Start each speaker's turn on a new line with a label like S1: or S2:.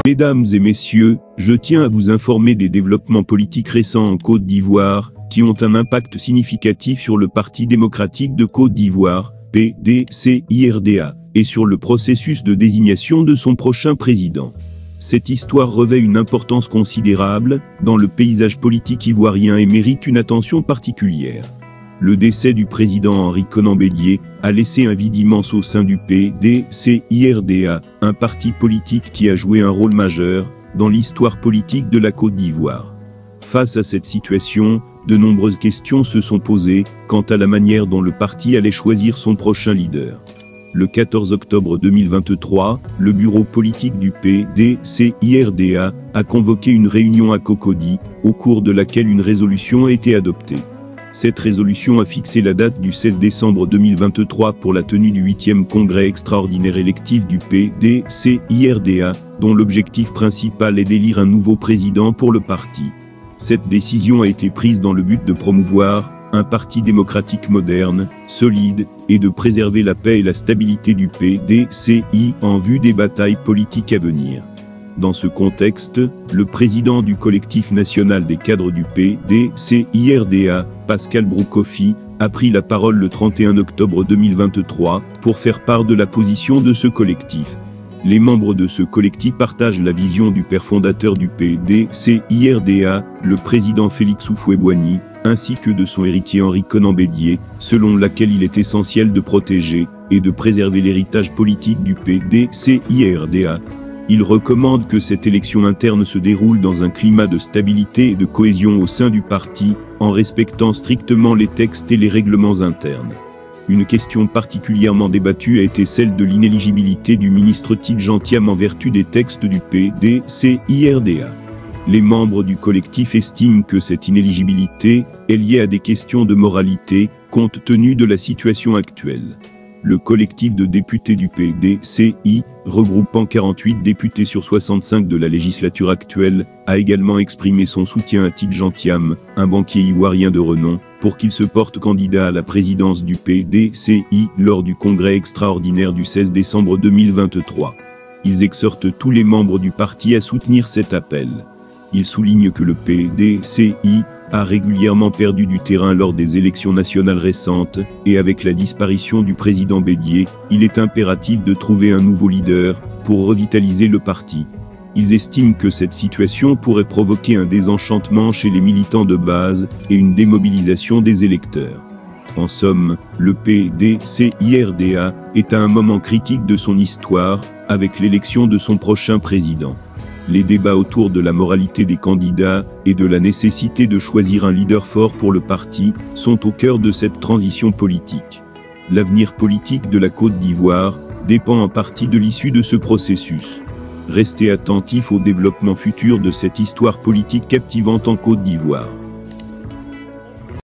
S1: Mesdames et messieurs, je tiens à vous informer des développements politiques récents en Côte d'Ivoire, qui ont un impact significatif sur le Parti démocratique de Côte d'Ivoire, PDCIRDA, et sur le processus de désignation de son prochain président. Cette histoire revêt une importance considérable dans le paysage politique ivoirien et mérite une attention particulière. Le décès du président Henri Konan Bédié a laissé un vide immense au sein du PDCIRDA, un parti politique qui a joué un rôle majeur dans l'histoire politique de la Côte d'Ivoire. Face à cette situation, de nombreuses questions se sont posées quant à la manière dont le parti allait choisir son prochain leader. Le 14 octobre 2023, le bureau politique du PDCIRDA a convoqué une réunion à Cocody, au cours de laquelle une résolution a été adoptée. Cette résolution a fixé la date du 16 décembre 2023 pour la tenue du 8e congrès extraordinaire électif du PDCIRDA, dont l'objectif principal est d'élire un nouveau président pour le parti. Cette décision a été prise dans le but de promouvoir un parti démocratique moderne, solide, et de préserver la paix et la stabilité du PDCI en vue des batailles politiques à venir. Dans ce contexte, le président du collectif national des cadres du PDCIRDA, Pascal Broukoffi, a pris la parole le 31 octobre 2023 pour faire part de la position de ce collectif. Les membres de ce collectif partagent la vision du père fondateur du PDCIRDA, le président Félix Houphouët-Boigny, ainsi que de son héritier Henri Konan Bédié, selon laquelle il est essentiel de protéger et de préserver l'héritage politique du PDCIRDA. Il recommande que cette élection interne se déroule dans un climat de stabilité et de cohésion au sein du parti, en respectant strictement les textes et les règlements internes. Une question particulièrement débattue a été celle de l'inéligibilité du ministre Tidjane Thiam en vertu des textes du PDCIRDA. Les membres du collectif estiment que cette inéligibilité est liée à des questions de moralité, compte tenu de la situation actuelle. Le collectif de députés du PDCI, regroupant 48 députés sur 65 de la législature actuelle, a également exprimé son soutien à Tidjane Thiam, un banquier ivoirien de renom, pour qu'il se porte candidat à la présidence du PDCI lors du congrès extraordinaire du 16 décembre 2023. Ils exhortent tous les membres du parti à soutenir cet appel. Ils soulignent que le PDCI a régulièrement perdu du terrain lors des élections nationales récentes, et avec la disparition du président Bédié, il est impératif de trouver un nouveau leader pour revitaliser le parti. Ils estiment que cette situation pourrait provoquer un désenchantement chez les militants de base et une démobilisation des électeurs. En somme, le PDCIRDA est à un moment critique de son histoire, avec l'élection de son prochain président. Les débats autour de la moralité des candidats et de la nécessité de choisir un leader fort pour le parti sont au cœur de cette transition politique. L'avenir politique de la Côte d'Ivoire dépend en partie de l'issue de ce processus. Restez attentifs au développement futur de cette histoire politique captivante en Côte d'Ivoire.